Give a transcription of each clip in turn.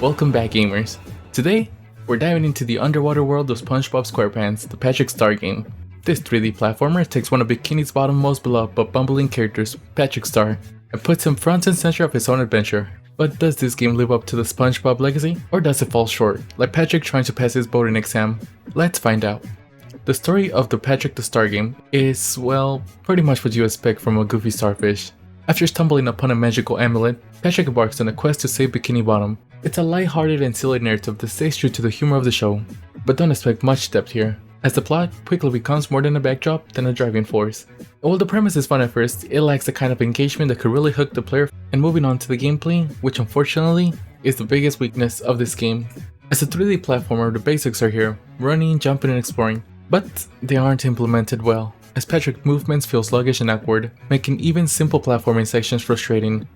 Welcome back, gamers. Today, we're diving into the underwater world of SpongeBob SquarePants, the Patrick Star game. This 3D platformer takes one of Bikini's bottom most beloved but bumbling characters, Patrick Star, and puts him front and center of his own adventure. But does this game live up to the SpongeBob legacy, or does it fall short, like Patrick trying to pass his boating exam? Let's find out. The story of the Patrick the Star game is, well, pretty much what you expect from a goofy starfish. After stumbling upon a magical amulet, Patrick embarks on a quest to save Bikini Bottom. It's a light-hearted and silly narrative that stays true to the humor of the show, but don't expect much depth here, as the plot quickly becomes more than a backdrop than a driving force. And while the premise is fun at first, it lacks the kind of engagement that could really hook the player. And moving on to the gameplay, which unfortunately is the biggest weakness of this game. As a 3D platformer, the basics are here, running, jumping and exploring, but they aren't implemented well, as Patrick's movements feel sluggish and awkward, making even simple platforming sections frustrating.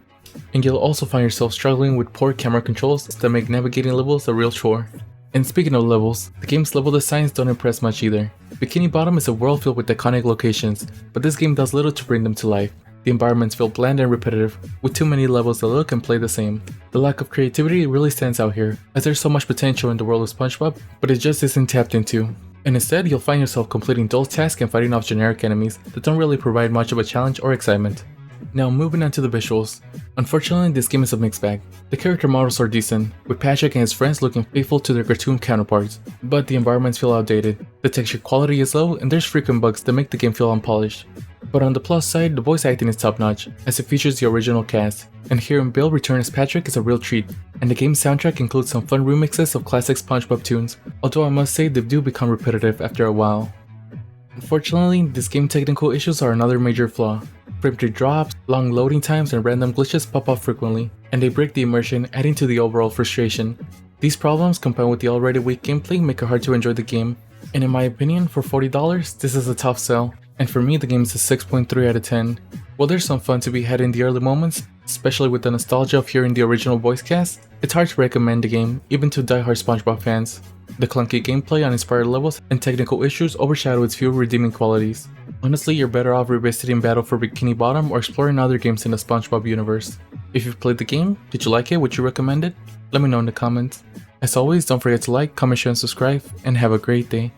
And you'll also find yourself struggling with poor camera controls that make navigating levels a real chore. And speaking of levels, the game's level designs don't impress much either. Bikini Bottom is a world filled with iconic locations, but this game does little to bring them to life. The environments feel bland and repetitive, with too many levels that look and play the same. The lack of creativity really stands out here, as there's so much potential in the world of SpongeBob, but it just isn't tapped into. And instead, you'll find yourself completing dull tasks and fighting off generic enemies that don't really provide much of a challenge or excitement. Now moving on to the visuals. Unfortunately, this game is a mixed bag. The character models are decent, with Patrick and his friends looking faithful to their cartoon counterparts, but the environments feel outdated, the texture quality is low, and there's frequent bugs that make the game feel unpolished. But on the plus side, the voice acting is top notch, as it features the original cast, and hearing Bill return as Patrick is a real treat, and the game's soundtrack includes some fun remixes of classic SpongeBob tunes, although I must say they do become repetitive after a while. Unfortunately, this game's technical issues are another major flaw. Frame rate drops, long loading times and random glitches pop up frequently, and they break the immersion, adding to the overall frustration. These problems, combined with the already weak gameplay, make it hard to enjoy the game, and in my opinion, for $40, this is a tough sell, and for me the game is a 6.3 out of 10. While there's some fun to be had in the early moments, especially with the nostalgia of hearing the original voice cast, it's hard to recommend the game, even to die-hard SpongeBob fans. The clunky gameplay, uninspired levels, and technical issues overshadow its few redeeming qualities. Honestly, you're better off revisiting Battle for Bikini Bottom or exploring other games in the SpongeBob universe. If you've played the game, did you like it? Would you recommend it? Let me know in the comments. As always, don't forget to like, comment, share, and subscribe, and have a great day.